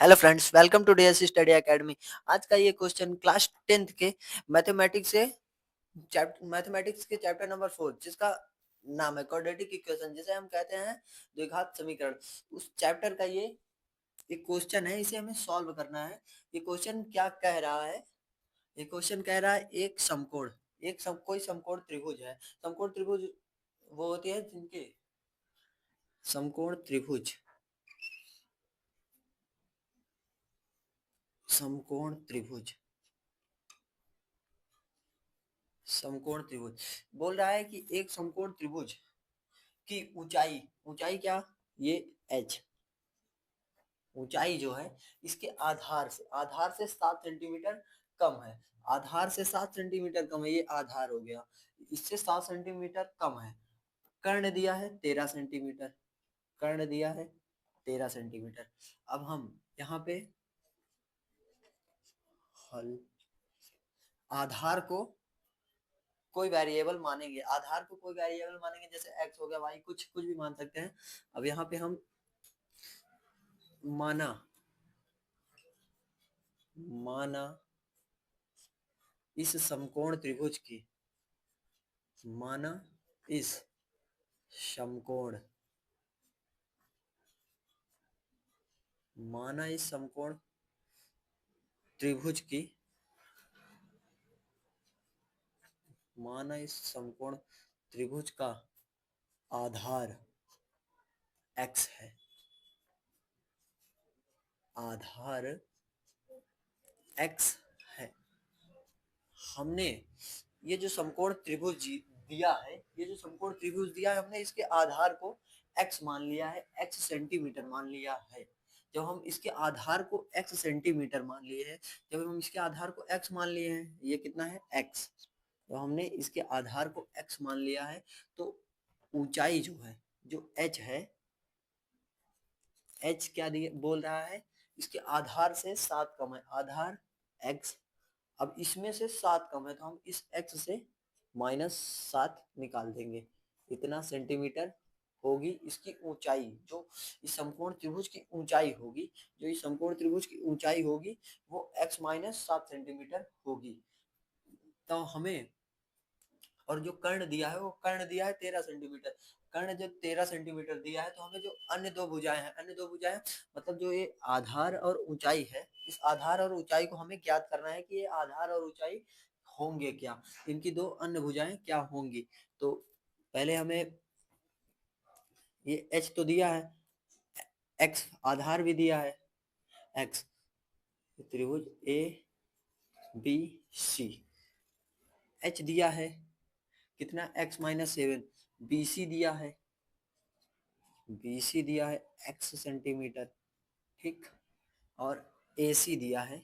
Hello friends, welcome to DSC study academy. आज का ये क्वेश्चन क्लास 10th के मैथमेटिक्स से मैथमेटिक्स के चैप्टर नंबर 4 जिसका नाम है क्वाड्रेटिक इक्वेशन, जिसे हम कहते हैं द्विघात समीकरण। उस चैप्टर का ये एक क्वेश्चन है, इसे हमें सॉल्व करना है। ये क्वेश्चन क्या कह रहा है? ये क्वेश्चन कह रहा है एक समकोण, कोई समकोण त्रिभुज है। समकोण त्रिभुज वो होती है जिनके समकोण त्रिभुज समकोण त्रिभुज समकोण त्रिभुज बोल रहा है कि एक समकोण त्रिभुज की ऊंचाई ऊंचाई क्या, ये एच ऊंचाई जो है इसके आधार से 7 सेंटीमीटर कम है। आधार से 7 सेंटीमीटर कम है, ये आधार हो गया। इससे 7 सेंटीमीटर कम है। कर्ण दिया है 13 सेंटीमीटर। कर्ण दिया है 13 सेंटीमीटर। अब हम यहाँ पे हल आधार को कोई वेरिएबल मानेंगे, जैसे एक्स हो गया, वाई, कुछ कुछ भी मान सकते हैं। अब यहाँ पे हम माना माना इस समकोण त्रिभुज की माना इस समकोण माना इस समकोण त्रिभुज की माना इस समकोण त्रिभुज का आधार x है। आधार x है। हमने ये जो समकोण त्रिभुज दिया है हमने इसके आधार को x मान लिया है, x सेंटीमीटर मान लिया है। जब हम इसके आधार को x सेंटीमीटर मान लिए हैं जब हम इसके आधार को x मान लिए हैं, ये कितना है x। तो हमने इसके आधार को x मान लिया है, तो ऊंचाई जो है, जो h है, h क्या दिए बोल रहा है, इसके आधार से 7 कम है, आधार x। अब इसमें से 7 कम है तो हम इस x से -7 निकाल देंगे। इतना सेंटीमीटर होगी इसकी ऊंचाई, जो इस समकोण त्रिभुज की ऊंचाई होगी। वो x -7 सेंटीमीटर होगी। तो हमें, और जो कर्ण दिया है वो कर्ण दिया है 13 सेंटीमीटर। कर्ण जो 13 सेंटीमीटर दिया है, तो हमें जो अन्य दो भुजाएं मतलब जो ये आधार और ऊंचाई है, इस आधार और ऊंचाई को हमें ज्ञात करना है कि ये आधार और ऊंचाई होंगे क्या, इनकी दो अन्य भुजाएं क्या होंगी। तो पहले हमें ये एच तो दिया है, एक्स आधार भी दिया है, एक्स त्रिभुज ए बी सी, एच दिया है कितना, x-7। बी सी दिया है, x सेंटीमीटर, ठीक। और ए सी दिया है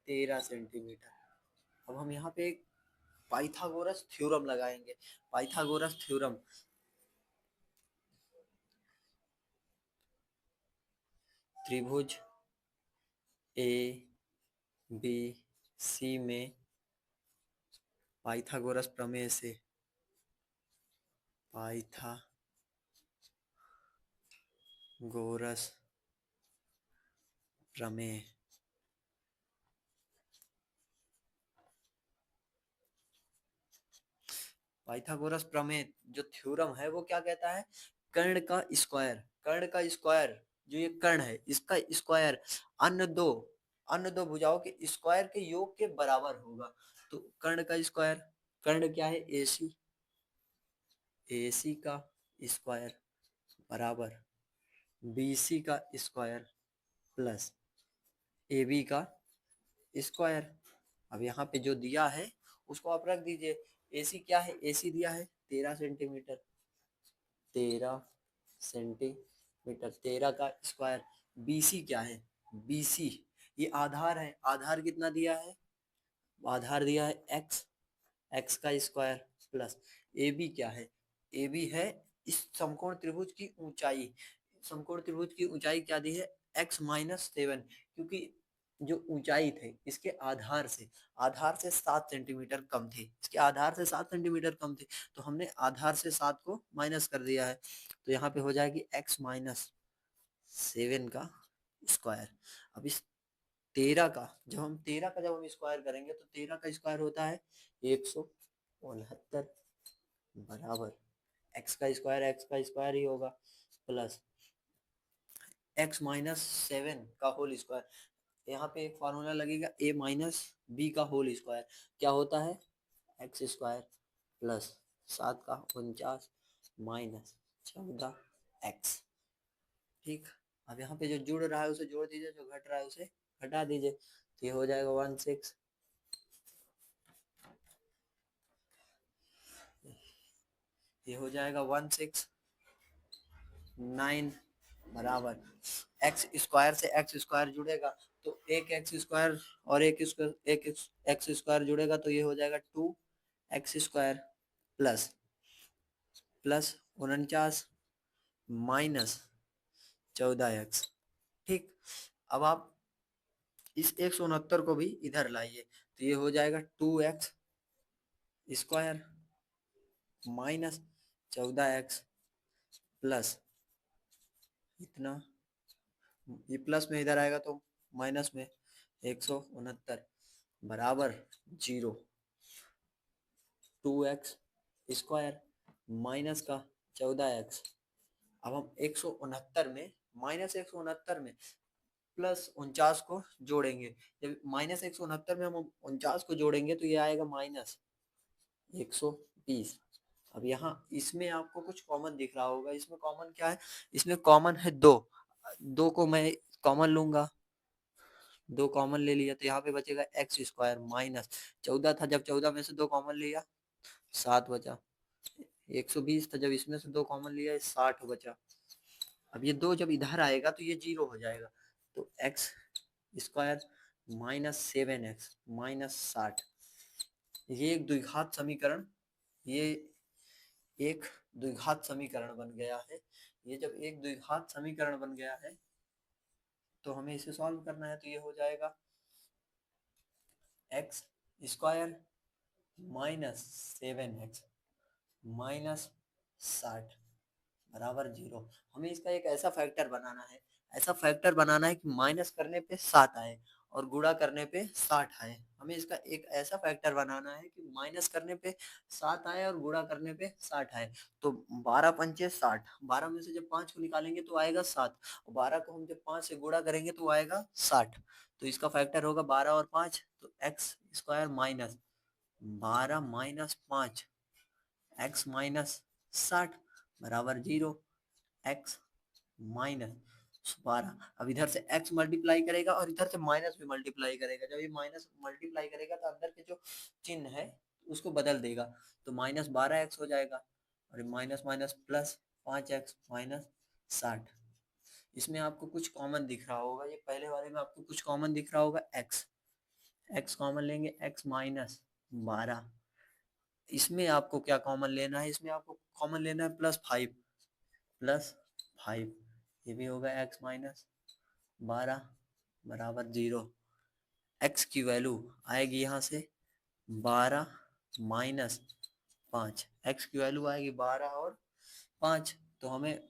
13 सेंटीमीटर। अब हम यहाँ पे एक पाइथागोरस थ्योरम लगाएंगे। पाइथागोरस थ्योरम, त्रिभुज ए बी सी में पाइथागोरस प्रमेय से पाइथागोरस प्रमेय पाइथागोरस प्रमेय जो थ्योरम है वो क्या कहता है, कर्ण का स्क्वायर, जो ये कर्ण है इसका स्क्वायर अन्य दो भुजाओं के स्क्वायर के योग के बराबर होगा। तो कर्ण का स्क्वायर, कर्ण क्या है, एसी का स्क्वायर बराबर बीसी का स्क्वायर प्लस एबी का स्क्वायर। अब यहाँ पे जो दिया है उसको आप रख दीजिए। एसी क्या है, एसी दिया है 13 सेंटीमीटर, 13 सेंटीमीटर, 13 का स्क्वायर। बीसी क्या है, बीसी ये आधार है, आधार कितना दिया है, आधार दिया है एक्स, एक्स का स्क्वायर प्लस ए बी क्या है, ए बी है इस समकोण त्रिभुज की ऊंचाई। समकोण त्रिभुज की ऊंचाई क्या दी है, x-7, क्योंकि जो ऊंचाई थे इसके आधार से 7 सेंटीमीटर कम थी, इसके आधार से 7 सेंटीमीटर कम थी, तो हमने आधार से 7 को माइनस कर दिया है। तो यहाँ पे हो जाएगी x 7 का स्क्वायर। अब इस 13 का जब हम स्क्वायर करेंगे तो 13 का स्क्वायर होता है 169 बराबर एक्स का स्क्वायर ही होगा प्लस एक्स माइनस 7 का होल स्क्वायर। यहाँ पे एक फार्मूला लगेगा ए माइनस बी का होल स्क्वायर क्या होता है एक्स स्क्वायर प्लस 7 का 49 माइनस 14 एक्स। ठीक। अब यहाँ पे जो जुड़ रहा है उसे जोड़ दीजिए, जो घट रहा है उसे घटा दीजिए, तो ये हो जाएगा 16। ये हो जाएगा 169 बराबर एक्स स्क्वायर से एक्स स्क्वायर जुड़ेगा तो एक एक्स स्क्वायर और एक एक्स स्क्वायर जुड़ेगा तो ये हो जाएगा 2 x square plus plus 49 minus 14 x. ठीक। अब आप इस 169 को भी इधर लाइए तो ये हो जाएगा 2 x square minus 14 x plus इतना, ये प्लस में इधर आएगा तो माइनस में 169 बराबर 0। 2 एक्स स्क्वायर माइनस का 14 एक्स। अब हम 169 में माइनस 169 में प्लस 49 को जोड़ेंगे। जब माइनस 169 में हम 49 को जोड़ेंगे तो ये आएगा माइनस 120। अब यहाँ इसमें आपको कुछ कॉमन दिख रहा होगा, इसमें कॉमन क्या है, इसमें कॉमन है 2। 2 को मैं कॉमन लूंगा, 2 कॉमन ले लिया तो यहाँ पे बचेगा एक्स स्क्वायर माइनस 14 था, जब 14 में से 2 कॉमन लिया 7 बचा। 120 था, जब इसमें से 2 कॉमन लिया 60 बचा। अब ये 2 जब इधर आएगा तो ये 0 हो जाएगा तो x square minus 7 x minus 60। ये एक द्विघात समीकरण, ये एक द्विघात समीकरण बन गया है। ये जब एक द्विघात समीकरण बन गया है तो हमें इसे सॉल्व करना है तो ये हो जाएगा x square minus 7 x minus 60 बराबर 0। हमें इसका एक ऐसा फैक्टर बनाना है, ऐसा फैक्टर बनाना है कि माइनस करने पे 7 आए और गुणा करने पे 60 आए। हमें इसका एक ऐसा फैक्टर बनाना है कि माइनस करने पे 7 आए और गुणा करने पे 60 आए। तो 12 पंचे 60, 12 में से जब 5 को निकालेंगे तो आएगा 7, 12 को हम जब 5 से गुणा करेंगे तो आएगा 60। तो इसका फैक्टर होगा 12 और 5 तो x square minus 12 minus 5 x minus 60 बराबर 0। X minus 12। अब इधर से x मल्टीप्लाई करेगा और इधर से माइनस भी मल्टीप्लाई करेगा। जब ये माइनस मल्टीप्लाई करेगा तो अंदर के जो चिन्ह है उसको बदल देगा तो माइनस 12x हो जाएगा और minus minus plus 5x minus 60। इसमें आपको कुछ कॉमन दिख रहा होगा, ये पहले वाले में आपको कुछ कॉमन दिख रहा होगा x। x कॉमन लेंगे x माइनस 12। इसमें आपको क्या कॉमन लेना है, इसमें आपको कॉमन लेना है +5 +5। ये भी होगा x माइनस 12 बराबर 0। x की वैल्यू आएगी यहाँ से 12 माइनस 5। x की वैल्यू आएगी 12 और 5 तो हमें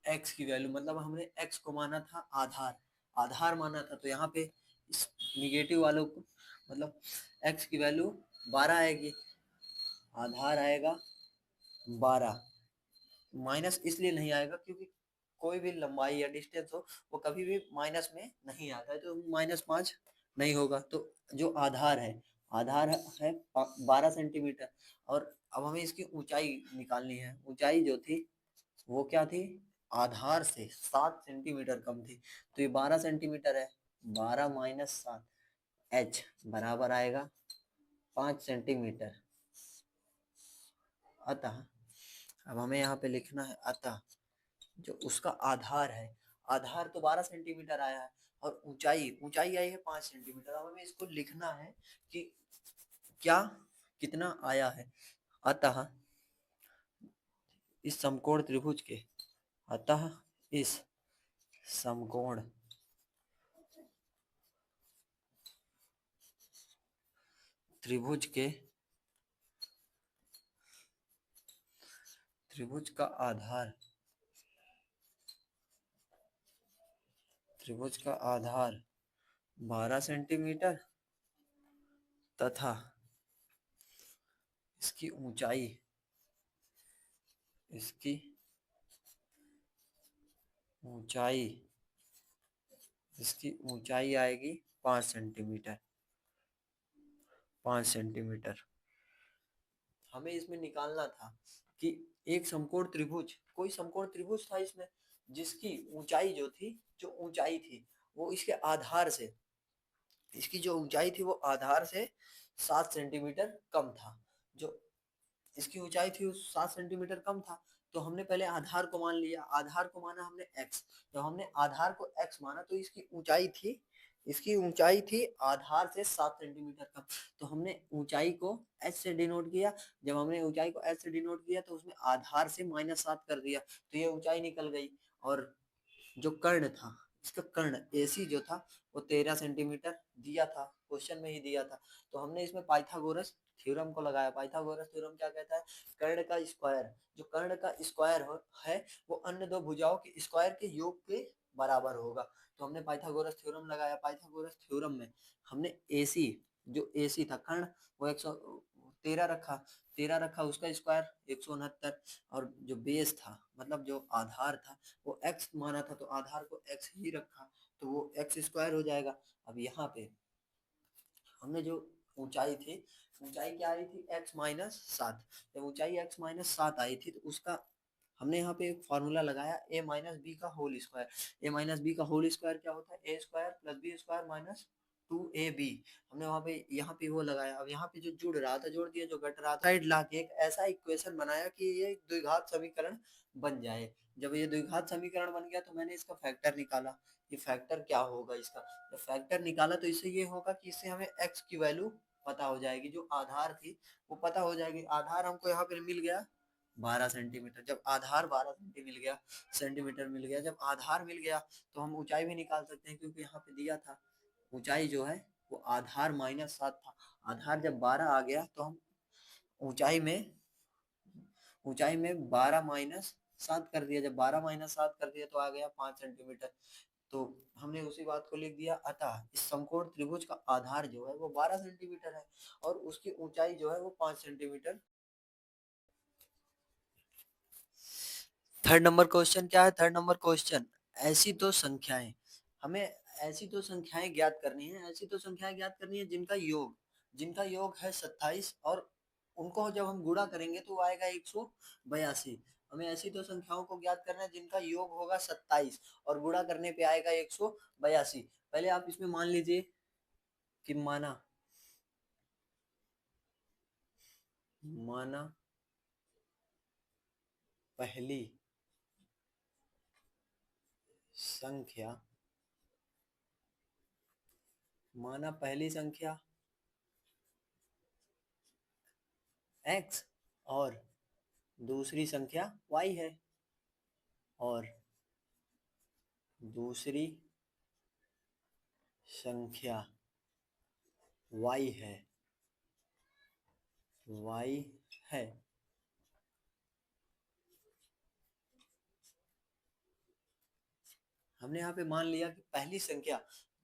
x की वैल्यू मतलब हमने x को माना था आधार, आधार माना था तो यहाँ पे इस निगेटिव वालों को मतलब x की वैल्यू 12 आएगी, आधार आएगा 12। माइनस इसलिए नहीं आएगा क्योंकि कोई भी लंबाई या डिस्टेंस हो वो कभी भी माइनस में नहीं आता है तो -5 नहीं होगा। तो जो आधार है, आधार है 12 सेंटीमीटर। और अब हमें इसकी ऊंचाई निकालनी है। ऊंचाई जो थी वो क्या थी, आधार से 7 सेंटीमीटर कम थी तो ये 12 सेंटीमीटर है। 12 माइनस 7 h बराबर आएगा 5 सेंटीमीटर। अतः अब हमें यहाँ पे लिखना है अतः जो उसका आधार है, आधार तो 12 सेंटीमीटर आया है और ऊंचाई ऊंचाई आई है 5 सेंटीमीटर। अब हमें इसको लिखना है कि क्या कितना आया है। अतः इस समकोण त्रिभुज के, अतः इस समकोण त्रिभुज के त्रिभुज का आधार, त्रिभुज का आधार 12 सेंटीमीटर तथा इसकी ऊंचाई, इसकी ऊंचाई, इसकी ऊंचाई आएगी 5 सेंटीमीटर, 5 सेंटीमीटर। हमें इसमें निकालना था कि एक समकोण त्रिभुज, कोई समकोण त्रिभुज था इसमें जिसकी ऊंचाई जो थी, जो ऊंचाई थी वो इसके आधार से, इसकी जो ऊंचाई थी वो आधार से 7 सेंटीमीटर कम था। जो इसकी ऊंचाई थी 7 सेंटीमीटर कम था। तो हमने पहले आधार को मान लिया, आधार को माना हमने x। जब हमने आधार को x माना तो इसकी ऊंचाई थी, इसकी ऊंचाई थी आधार से 7 सेंटीमीटर कम। तो हमने ऊंचाई को h से डिनोट किया। जब हमने ऊंचाई को h से डिनोट किया तो उसमें आधार से -7 कर दिया, तो ये ऊंचाई निकल गई। और जो कर्ण था, इसका कर्ण AC जो था वो 13 सेंटीमीटर दिया था, क्वेश्चन में ही दिया था। तो हमने इसमें पाइथागोरस थ्योरम को लगाया। पाइथागोरस थ्योरम क्या कहता है? कर्ण का स्क्वायर, जो कर्ण का स्क्वायर है वो अन्य दो भुजाओं के स्क्वायर के योग के बराबर होगा। तो हमने पाइथागोरस थ्योरम लगाया। पाइथागोरस थ्योरम में हमने AC, जो AC था कर्ण, वो 113 रखा, 13 रखा, उसका स्क्वायर 169। और जो बेस था, मतलब जो आधार था वो x माना था, तो आधार को x ही रखा, तो वो x स्क्वायर हो जाएगा। अब यहाँ पे हमने जो ऊंचाई थी, ऊंचाई क्या आई थी? x-7। जब ऊंचाई x-7 आई थी तो उसका हमने यहाँ पे एक फॉर्मूला लगाया, a माइनस बी का whole square. a minus B का होल स्क्वायर क्या होता है? a square plus B square minus 2ab। हमने वहाँ पे, यहाँ पे वो लगाया। अब यहाँ पे जो जुड़ रहा था जोड़ दिया, जो घट रहा था साइड ला के एक ऐसा इक्वेशन बनाया कि ये द्विघात समीकरण बन जाए। जब ये द्विघात समीकरण बन गया तो मैंने इसका फैक्टर निकाला। ये फैक्टर क्या होगा इसका? जब फैक्टर निकाला तो इससे ये होगा कि इससे हमें x की वैल्यू पता हो जाएगी, जो आधार थी वो पता हो जाएगी। आधार हमको यहाँ पे मिल गया 12 सेंटीमीटर। जब आधार 12 सेंटीमीटर मिल गया, जब आधार मिल गया तो हम ऊंचाई भी निकाल सकते हैं, क्योंकि यहाँ पे दिया था ऊंचाई जो है वो आधार -7 था। आधार जब 12 आ गया तो हम ऊंचाई में, ऊंचाई में 12-7 कर दिया। जब 12-7 कर दिया तो आ गया 5 सेंटीमीटर। तो हमने उसी बात को लिख दिया। अतः इस समकोण त्रिभुज का आधार जो है वो 12 सेंटीमीटर है और उसकी ऊंचाई जो है वो 5 सेंटीमीटर। थर्ड नंबर क्वेश्चन क्या है? थर्ड नंबर क्वेश्चन, ऐसी दो संख्याएं, हमें ऐसी दो संख्याएं ज्ञात करनी है। ऐसी दो संख्याएं ज्ञात करनी है जिनका योग, जिनका योग है 27 और उनको जब हम गुणा करेंगे तो आएगा 182। हमें ऐसी दो संख्याओं को ज्ञात करना है जिनका योग होगा 27 और गुणा करने पे आएगा 182। पहले आप इसमें मान लीजिए कि माना, माना पहली संख्या, माना पहली संख्या x और दूसरी संख्या y है, और दूसरी संख्या y है, y है। हमने यहाँ पे मान लिया कि पहली संख्या,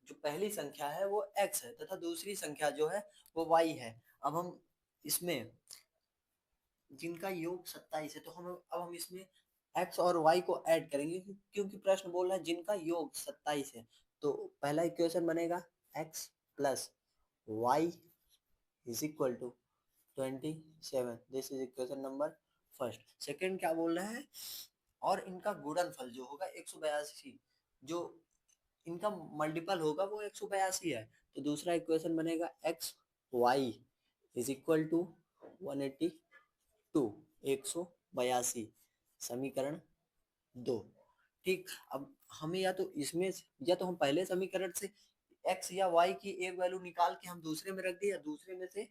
जो पहली संख्या है वो x है तथा दूसरी संख्या जो है वो y है। अब हम इसमें जिनका योग 27 है तो हम इसमें x और y को ऐड करेंगे, क्योंकि प्रश्न बोल रहा है जिनका योग 27 है। तो पहला इक्वेशन बनेगा x plus Y is equal to 27। This is equation number first. Second क्या बोल रहा है? और इनका गुणनफल जो होगा 182, जो इनका मल्टीपल होगा वो 182 है। तो दूसरा इक्वेशन बनेगा X Y is equal to 182, 182, समीकरण 2। ठीक। अब हमें या तो इसमें, या तो हम पहले समीकरण से x या y की एक वैल्यू निकाल के हम दूसरे में रख दे, या दूसरे में से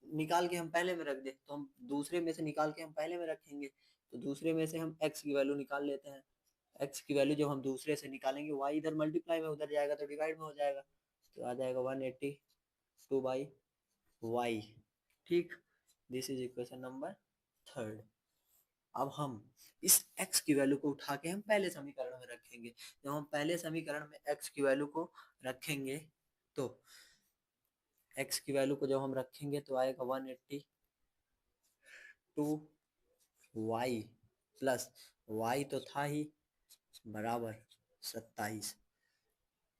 निकाल के हम पहले में रख दे। तो हम दूसरे में से निकाल के हम पहले में रखेंगे, तो दूसरे में से हम x की वैल्यू निकाल लेते हैं। x की वैल्यू जब हम दूसरे से निकालेंगे, y इधर मल्टीप्लाई में उधर जाएगा तो डिवाइड में हो जाएगा, तो आ जाएगा 182 बाई y। ठीक। This is equation number third. अब हम इस x की वैल्यू को उठा के हम पहले समीकरण में रखेंगे। जब हम पहले समीकरण में x की वैल्यू को रखेंगे तो x की वैल्यू को जब हम रखेंगे तो आएगा 182y प्लस y तो था ही बराबर 27।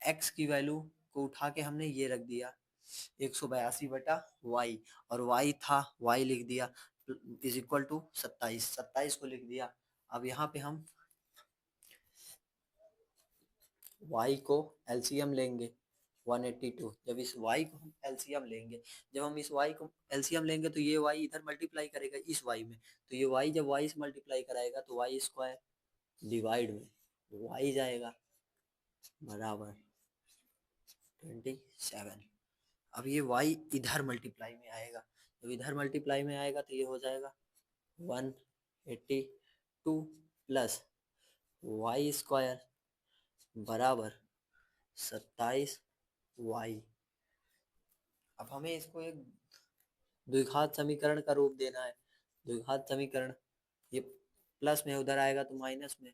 x की वैल्यू को उठा के हमने ये रख दिया 182/y और y था y लिख दिया इज इक्वल टू 27 को लिख दिया। अब यहाँ पे हम y को एलसीएम लेंगे 182। जब इस y को हम एलसीएम लेंगे, जब हम इस y को एलसीएम लेंगे तो ये y इधर मल्टीप्लाई करेगा इस y में, तो ये y जब y से मल्टीप्लाई कराएगा तो y स्क्वायर डिवाइड में y जाएगा बराबर 27। अब ये y इधर मल्टीप्लाई में आएगा, जब इधर मल्टीप्लाई में आएगा तो ये हो जाएगा 182 प्लस वाई स्क्वायर बराबर 27y। अब हमें इसको एक द्विघात समीकरण का रूप देना है। द्विघात समीकरण, ये प्लस में उधर आएगा तो माइनस में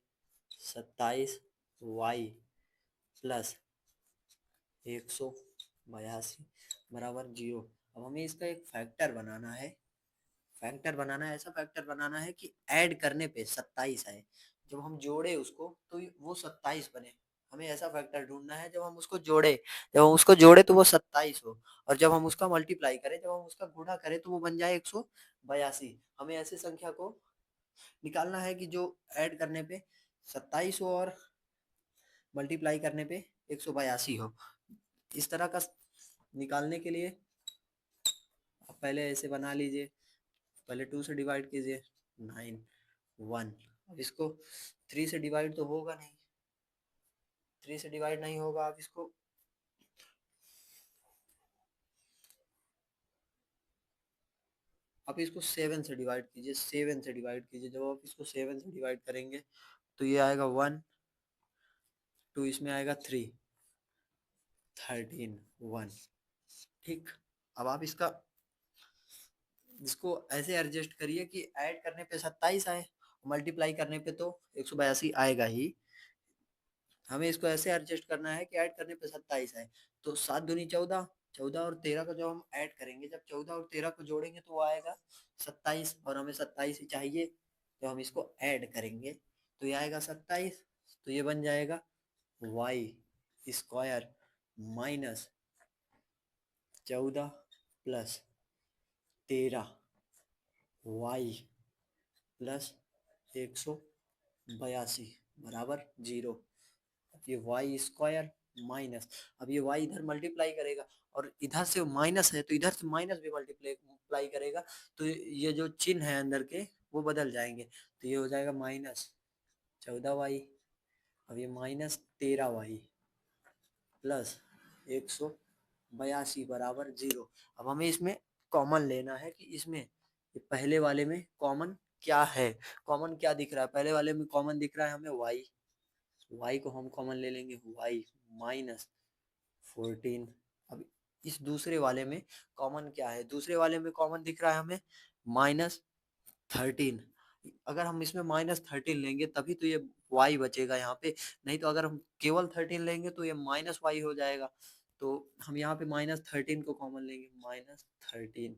27y प्लस 182 बराबर 0। अब हमें इसका एक फैक्टर बनाना है। फैक्टर बनाना है, ऐसा फैक्टर बनाना है कि ऐड करने पे 27 आए, जब हम जोड़े उसको तो वो 27 बने। हमें ऐसा फैक्टर ढूंढना है जब हम उसको जोड़े, जब हम उसको जोड़े तो वो 27 हो, और जब हम उसका मल्टीप्लाई करें, जब हम उसका गुणा करें तो वो बन जाए 182। हमें ऐसे संख्या को निकालना है कि जो ऐड करने पे 27 हो और मल्टीप्लाई करने पे 182 हो। इस तरह का निकालने के लिए आप पहले ऐसे बना लीजिए, पहले 2 से डिवाइड कीजिए 9 1। अब इसको 3 से डिवाइड तो होगा नहीं, 3 से डिवाइड नहीं होगा। आप इसको 7 से डिवाइड कीजिए, 7 से डिवाइड कीजिए। जब आप इसको 7 से डिवाइड करेंगे तो ये आएगा 1 2, इसमें आएगा 3 13 1। ठीक, अब आप इसको ऐसे एडजस्ट करिए कि ऐड करने पे 27 आए, मल्टीप्लाई करने पे तो 182 आएगा ही। हमें इसको ऐसे एडजस्ट करना है कि ऐड करने पे 27 आए। तो 7 दूनी 14, 14 और 13 को जब हम ऐड करेंगे, जब 14 और 13 को जोड़ेंगे तो वो आएगा 27, और हमें 27 ही चाहिए। तो हम इसको ऐड करेंगे तो ये आएगा 27, तो ये बन जाएगा Y square minus 14 plus 13 Y plus 182 बराबर 0। ये वाई स्क्वायर माइनस, अब ये वाई इधर मल्टीप्लाई करेगा और इधर से माइनस है तो इधर से माइनस भी मल्टीप्लाई करेगा, तो ये जो चिन्ह है अंदर के वो बदल जाएंगे, तो ये हो जाएगा -14y। अब ये -13y प्लस 182 बराबर 0। अब हमें इसमें कॉमन लेना है कि इसमें पहले वाले में कॉमन क्या है, कॉमन क्या दिख रहा है। पहले वाले में कॉमन दिख रहा है हमें y को हम कॉमन ले लेंगे, y -14। अब इस दूसरे वाले में कॉमन क्या है, दूसरे वाले में कॉमन दिख रहा है हमें -13। अगर हम इसमें -13 लेंगे तभी तो ये y बचेगा यहाँ पे, नहीं तो अगर हम केवल 13 लेंगे तो ये -y हो जाएगा। तो हम यहाँ पे -13 को कॉमन लेंगे, -13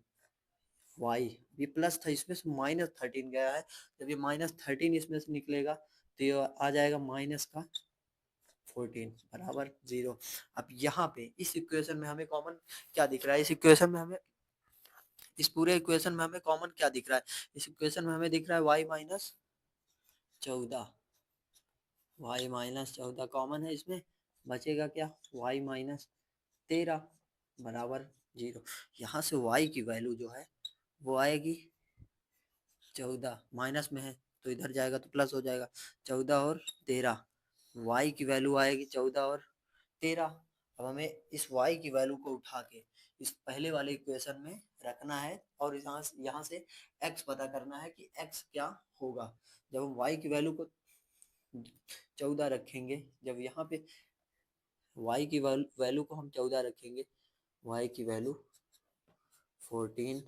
y, ये प्लस था इसमें से -13 गया है, जब ये -13 इसमें से निकलेगा तो ये आ जाएगा माइनस का 14 बराबर 0। अब यहाँ पे इस इक्वेशन में हमें कॉमन क्या दिख रहा है, इस पूरे इक्वेशन में हमें कॉमन क्या दिख रहा है। इस इक्वेशन में हमें दिख रहा है y -14 कॉमन है, इसमें बचेगा क्या y-13 बराबर 0। यहाँ से y की वैल्यू जो है वो आएगी 14, माइनस में है तो इधर जाएगा तो प्लस हो जाएगा, 14 और 13, y की वैल्यू आएगी 14 और 13। अब हमें इस y की वैल्यू को उठा के इस पहले वाले इक्वेशन में रखना है और यहाँ से x पता करना है कि x क्या होगा। जब हम y की वैल्यू को 14 रखेंगे, जब यहाँ पे y की वैल्यू को हम 14 रखेंगे, y की वैल्यू 14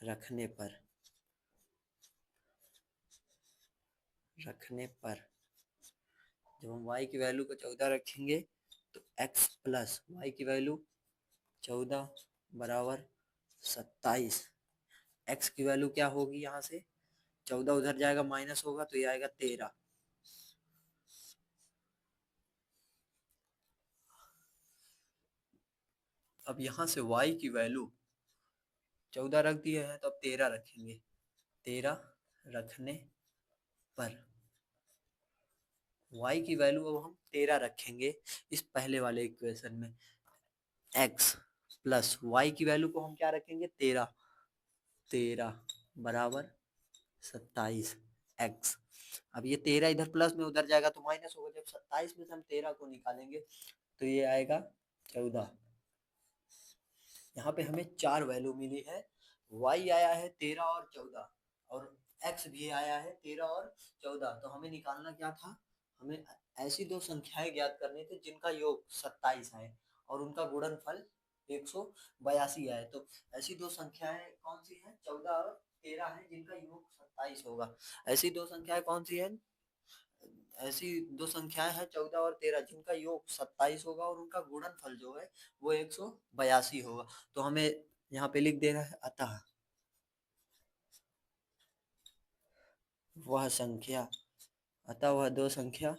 रखने पर रखने पर जब हम y की वैल्यू को 14 रखेंगे तो x प्लस y की वैल्यू 14 बराबर 27। x की वैल्यू क्या होगी, यहाँ से 14 उधर जाएगा माइनस होगा तो ये आएगा 13। अब यहाँ से y की वैल्यू 14 रख दिए हैं तो अब 13 रखेंगे। 13 रखने पर y की वैल्यू अब हम 13 रखेंगे इस पहले वाले इक्वेशन में। x प्लस y की वैल्यू को हम क्या रखेंगे, 13। 13 बराबर 27 x। अब ये 13 इधर प्लस में उधर जाएगा तो माइनस होगा। जब 27 में से हम 13 को निकालेंगे तो ये आएगा 14। यहाँ पे हमें 4 वैल्यू मिली है। y आया है 13 और 14 और x भी आया है 13 और 14। तो हमें निकालना क्या था, हमें ऐसी दो संख्याएं ज्ञात करनी थी जिनका योग 27 आए और उनका गुणनफल 182 आए। तो ऐसी दो संख्याएं कौन सी हैं, 14 और 13 है जिनका योग 27 होगा। ऐसी दो संख्याएं कौन सी हैं, ऐसी दो संख्याएं हैं 14 और 13 जिनका योग 27 होगा और उनका गुणनफल जो है वो 182 होगा। तो हमें यहाँ पे लिख देना है अतः वह संख्या, अतः वह दो संख्या,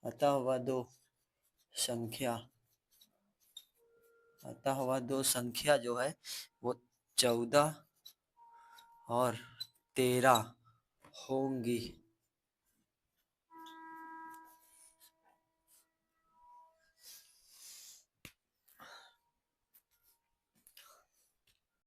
अतः वह दो संख्या, अतः वह दो संख्या जो है वो 14 और 13 होंगी।